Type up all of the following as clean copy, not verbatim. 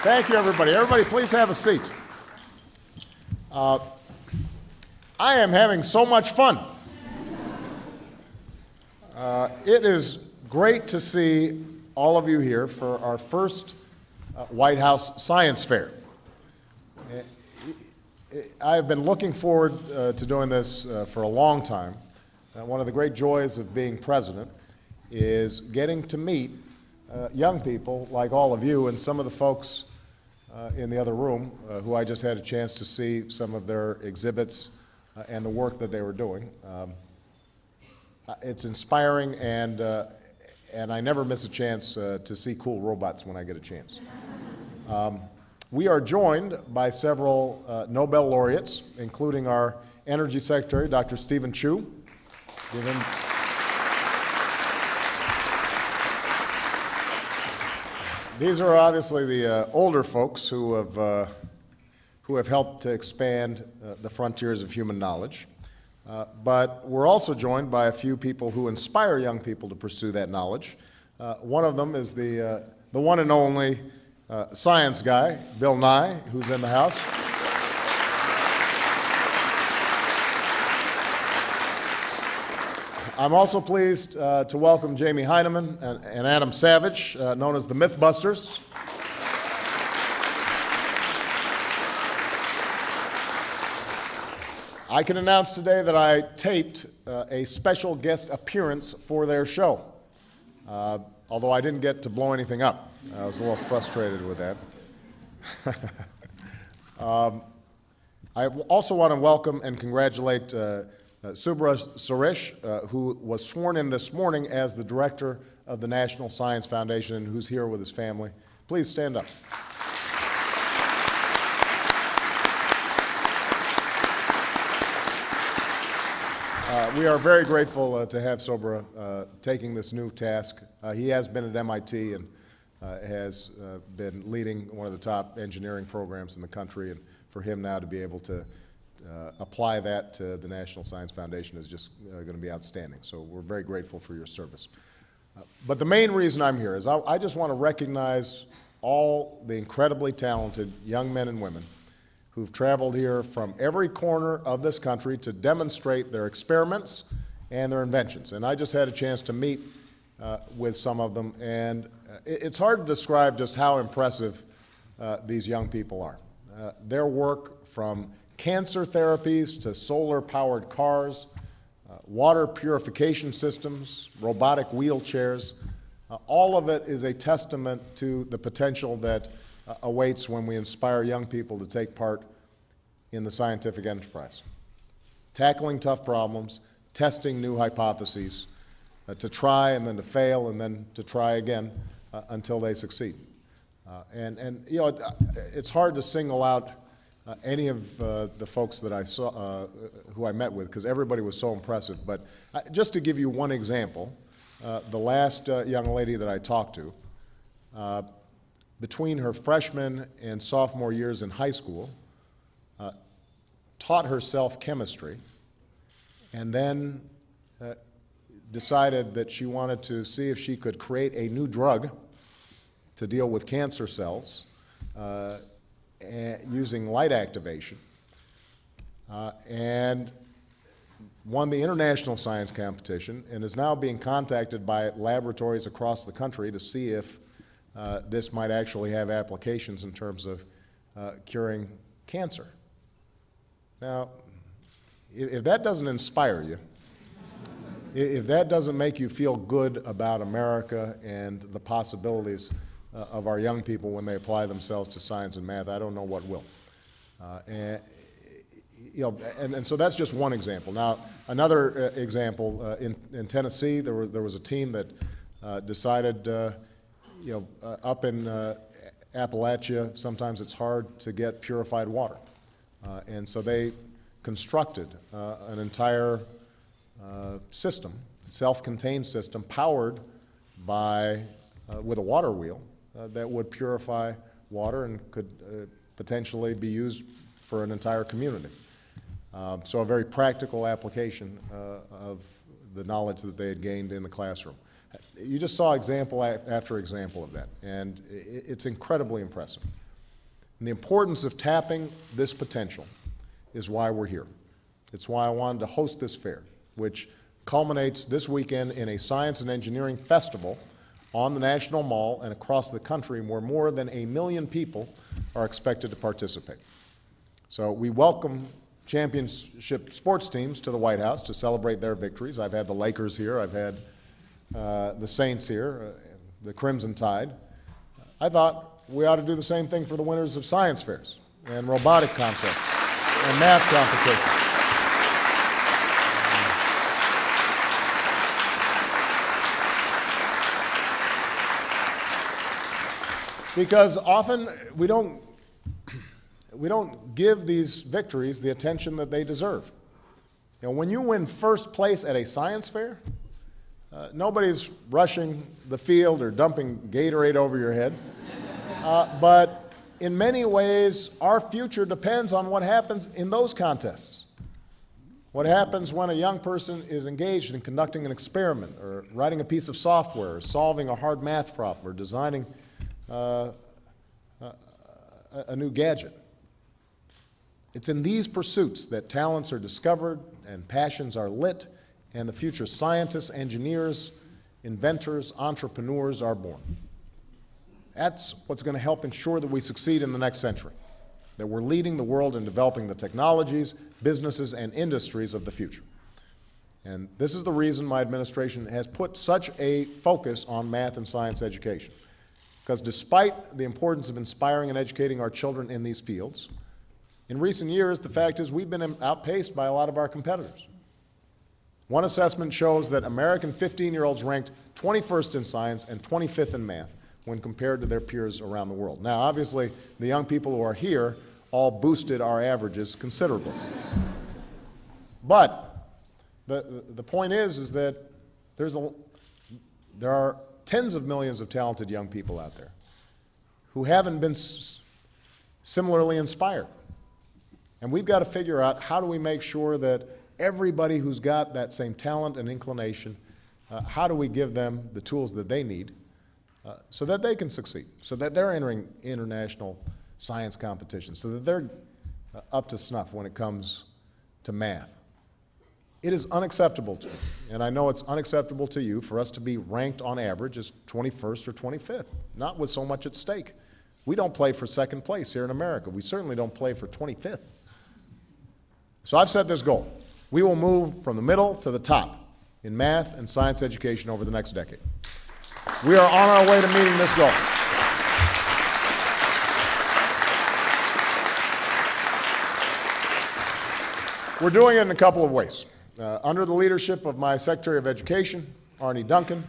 Thank you, everybody. Everybody, please have a seat. I am having so much fun. It is great to see all of you here for our first White House Science Fair. I've been looking forward to doing this for a long time. One of the great joys of being president is getting to meet young people like all of you and some of the folks in the other room who I just had a chance to see some of their exhibits and the work that they were doing. It's inspiring, and I never miss a chance to see cool robots when I get a chance. We are joined by several Nobel laureates, including our Energy Secretary, Dr. Stephen Chu. These are obviously the older folks who have helped to expand the frontiers of human knowledge. But we're also joined by a few people who inspire young people to pursue that knowledge. One of them is the one and only science guy, Bill Nye, who's in the house. I'm also pleased to welcome Jamie Heineman and Adam Savage, known as the Mythbusters. I can announce today that I taped a special guest appearance for their show, although I didn't get to blow anything up. I was a little frustrated with that. I also want to welcome and congratulate Subra Suresh, who was sworn in this morning as the director of the National Science Foundation and who's here with his family. Please stand up. We are very grateful to have Subra taking this new task. He has been at MIT and has been leading one of the top engineering programs in the country, and for him now to be able to apply that to the National Science Foundation is just going to be outstanding. So we're very grateful for your service. But the main reason I'm here is I just want to recognize all the incredibly talented young men and women who've traveled here from every corner of this country to demonstrate their experiments and their inventions. And I just had a chance to meet with some of them, and it's hard to describe just how impressive these young people are. Their work, from cancer therapies to solar-powered cars, water purification systems, robotic wheelchairs, all of it is a testament to the potential that awaits when we inspire young people to take part in the scientific enterprise. Tackling tough problems, testing new hypotheses, to try and then to fail and then to try again until they succeed. And you know, it's hard to single out any of the folks that I saw, who I met with, because everybody was so impressive. But just to give you one example, the last young lady that I talked to, between her freshman and sophomore years in high school, taught herself chemistry, and then decided that she wanted to see if she could create a new drug to deal with cancer cells using light activation, and won the international science competition, and is now being contacted by laboratories across the country to see if this might actually have applications in terms of curing cancer. Now, if that doesn't inspire you, if that doesn't make you feel good about America and the possibilities of our young people when they apply themselves to science and math, I don't know what will. And so that's just one example. Now, another example, in Tennessee, there was a team that decided, up in Appalachia, sometimes it's hard to get purified water. And so they constructed an entire system, self-contained system, powered by, with a water wheel that would purify water and could potentially be used for an entire community. So a very practical application of the knowledge that they had gained in the classroom. You just saw example after example of that, and it's incredibly impressive. And the importance of tapping this potential is why we're here. It's why I wanted to host this fair, which culminates this weekend in a science and engineering festival on the National Mall and across the country, where more than 1 million people are expected to participate. So we welcome championship sports teams to the White House to celebrate their victories. I've had the Lakers here, I've had the Saints here, the Crimson Tide. I thought we ought to do the same thing for the winners of science fairs and robotic contests and math competitions. Because often we don't give these victories the attention that they deserve. You know, when you win first place at a science fair, nobody's rushing the field or dumping Gatorade over your head. But in many ways, our future depends on what happens in those contests. What happens when a young person is engaged in conducting an experiment or writing a piece of software or solving a hard math problem or designing a new gadget. It's in these pursuits that talents are discovered and passions are lit, and the future scientists, engineers, inventors, entrepreneurs are born. That's what's going to help ensure that we succeed in the next century, that we're leading the world in developing the technologies, businesses, and industries of the future. And this is the reason my administration has put such a focus on math and science education. Because despite the importance of inspiring and educating our children in these fields, in recent years, the fact is we've been outpaced by a lot of our competitors. One assessment shows that American 15-year-olds ranked 21st in science and 25th in math when compared to their peers around the world. Now, obviously, the young people who are here all boosted our averages considerably. But the point is that there are tens of millions of talented young people out there who haven't been similarly inspired. And we've got to figure out how do we make sure that everybody who's got that same talent and inclination, how do we give them the tools that they need so that they can succeed, so that they're entering international science competitions, so that they're up to snuff when it comes to math. It is unacceptable to me, and I know it's unacceptable to you, for us to be ranked on average as 21st or 25th, not with so much at stake. We don't play for second place here in America. We certainly don't play for 25th. So I've set this goal. We will move from the middle to the top in math and science education over the next decade. We are on our way to meeting this goal. We're doing it in a couple of ways. Under the leadership of my Secretary of Education, Arne Duncan,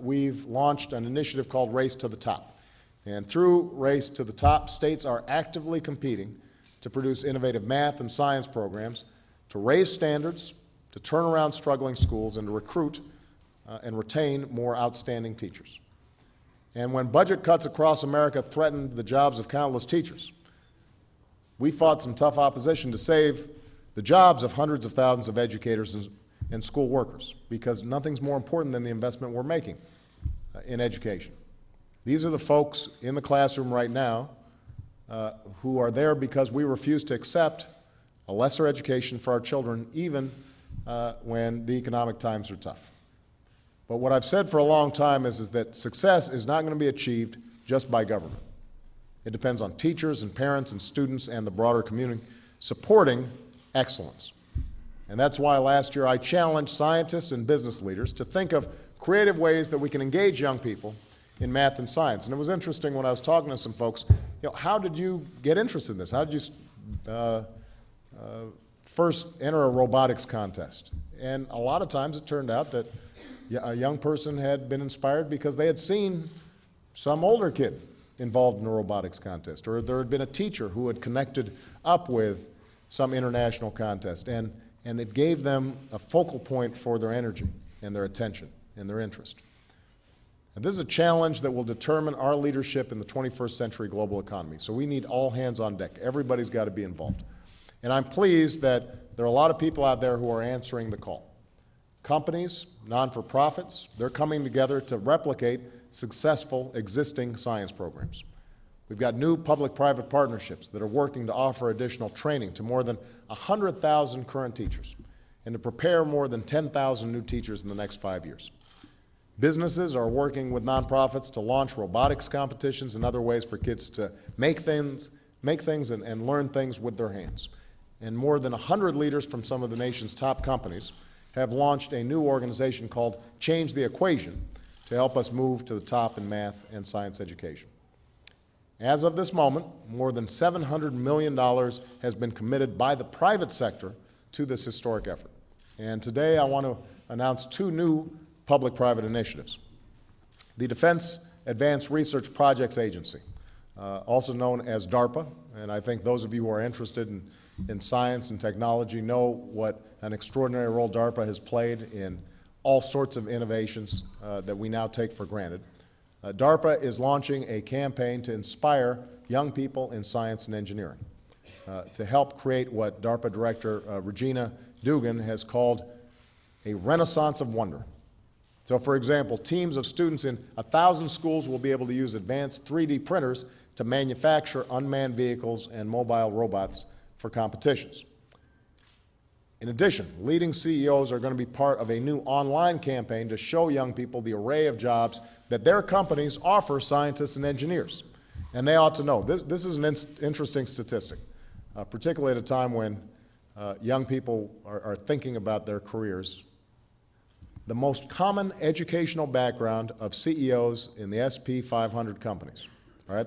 we've launched an initiative called Race to the Top. And through Race to the Top, states are actively competing to produce innovative math and science programs, to raise standards, to turn around struggling schools, and to recruit and retain more outstanding teachers. And when budget cuts across America threatened the jobs of countless teachers, we fought some tough opposition to save the jobs of hundreds of thousands of educators and school workers, because nothing's more important than the investment we're making in education. These are the folks in the classroom right now who are there because we refuse to accept a lesser education for our children, even when the economic times are tough. But what I've said for a long time is that success is not going to be achieved just by government. It depends on teachers and parents and students and the broader community supporting excellence. And that's why last year I challenged scientists and business leaders to think of creative ways that we can engage young people in math and science. And it was interesting when I was talking to some folks, how did you get interested in this? How did you first enter a robotics contest? And a lot of times it turned out that a young person had been inspired because they had seen some older kid involved in a robotics contest, or there had been a teacher who had connected up with some international contest, and it gave them a focal point for their energy and their attention and their interest. And this is a challenge that will determine our leadership in the 21st century global economy. So we need all hands on deck. Everybody's got to be involved. And I'm pleased that there are a lot of people out there who are answering the call. Companies, non-for-profits, they're coming together to replicate successful existing science programs. We've got new public-private partnerships that are working to offer additional training to more than 100,000 current teachers and to prepare more than 10,000 new teachers in the next 5 years. Businesses are working with nonprofits to launch robotics competitions and other ways for kids to make things and learn things with their hands. And more than 100 leaders from some of the nation's top companies have launched a new organization called Change the Equation to help us move to the top in math and science education. As of this moment, more than $700 million has been committed by the private sector to this historic effort. And today I want to announce two new public-private initiatives. The Defense Advanced Research Projects Agency, also known as DARPA, and I think those of you who are interested in science and technology know what an extraordinary role DARPA has played in all sorts of innovations that we now take for granted. DARPA is launching a campaign to inspire young people in science and engineering, to help create what DARPA Director Regina Dugan has called a renaissance of wonder. So, for example, teams of students in 1,000 schools will be able to use advanced 3D printers to manufacture unmanned vehicles and mobile robots for competitions. In addition, leading CEOs are going to be part of a new online campaign to show young people the array of jobs that their companies offer scientists and engineers. And they ought to know. This is an interesting statistic, particularly at a time when young people are thinking about their careers. The most common educational background of CEOs in the SP 500 companies, all right?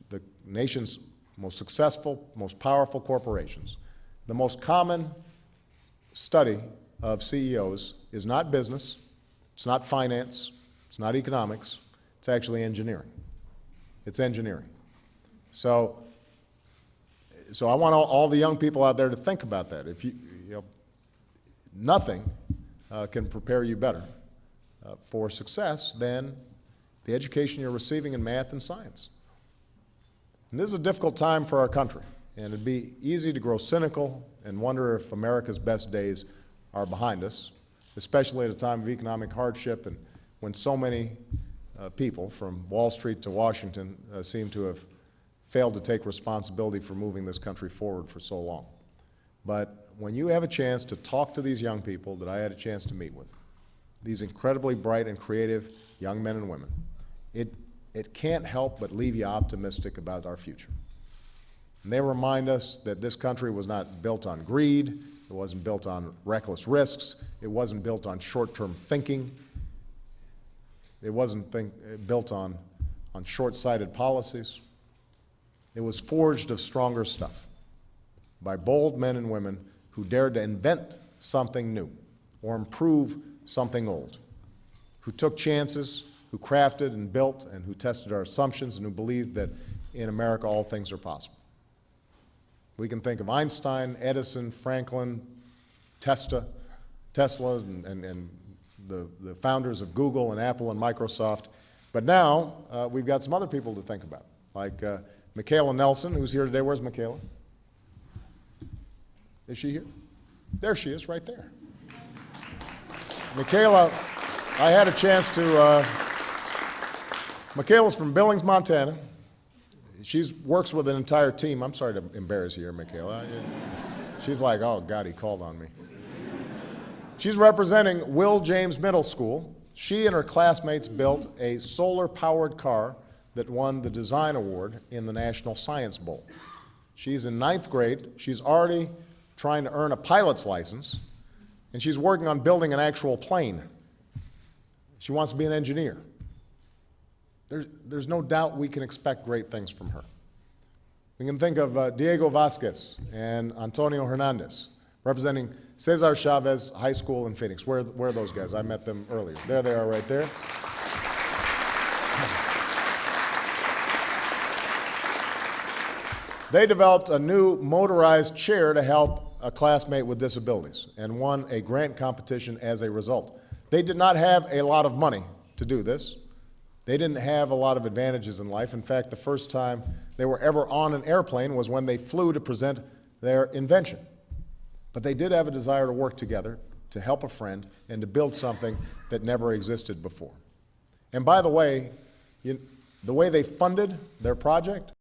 The nation's most successful, most powerful corporations. The most common study of CEOs is not business, it's not finance, it's not economics, it's actually engineering. It's engineering. So I want all the young people out there to think about that. If you know, nothing can prepare you better for success than the education you're receiving in math and science. And this is a difficult time for our country, and it'd be easy to grow cynical and wonder if America's best days are behind us, especially at a time of economic hardship and when so many people, from Wall Street to Washington, seem to have failed to take responsibility for moving this country forward for so long. But when you have a chance to talk to these young people that I had a chance to meet with, these incredibly bright and creative young men and women, it can't help but leave you optimistic about our future. And they remind us that this country was not built on greed, it wasn't built on reckless risks, it wasn't built on short-term thinking, it wasn't built on short-sighted policies. It was forged of stronger stuff by bold men and women who dared to invent something new or improve something old, who took chances, who crafted and built and who tested our assumptions and who believed that in America all things are possible. We can think of Einstein, Edison, Franklin, Tesla, and the founders of Google and Apple and Microsoft. But now we've got some other people to think about, like Michaela Nelson, who's here today. Where's Michaela? Is she here? There she is, right there. Michaela, I had a chance to, Michaela's from Billings, Montana. She works with an entire team. I'm sorry to embarrass you here, Michaela. She's like, oh, God, he called on me. She's representing Will James Middle School. She and her classmates built a solar-powered car that won the design award in the National Science Bowl. She's in 9th grade. She's already trying to earn a pilot's license, and she's working on building an actual plane. She wants to be an engineer. There's no doubt we can expect great things from her. We can think of Diego Vasquez and Antonio Hernandez, representing Cesar Chavez High School in Phoenix. Where are those guys? I met them earlier. There they are right there. They developed a new motorized chair to help a classmate with disabilities and won a grant competition as a result. They did not have a lot of money to do this. They didn't have a lot of advantages in life. In fact, the first time they were ever on an airplane was when they flew to present their invention. But they did have a desire to work together, to help a friend, and to build something that never existed before. And by the way, the way they funded their project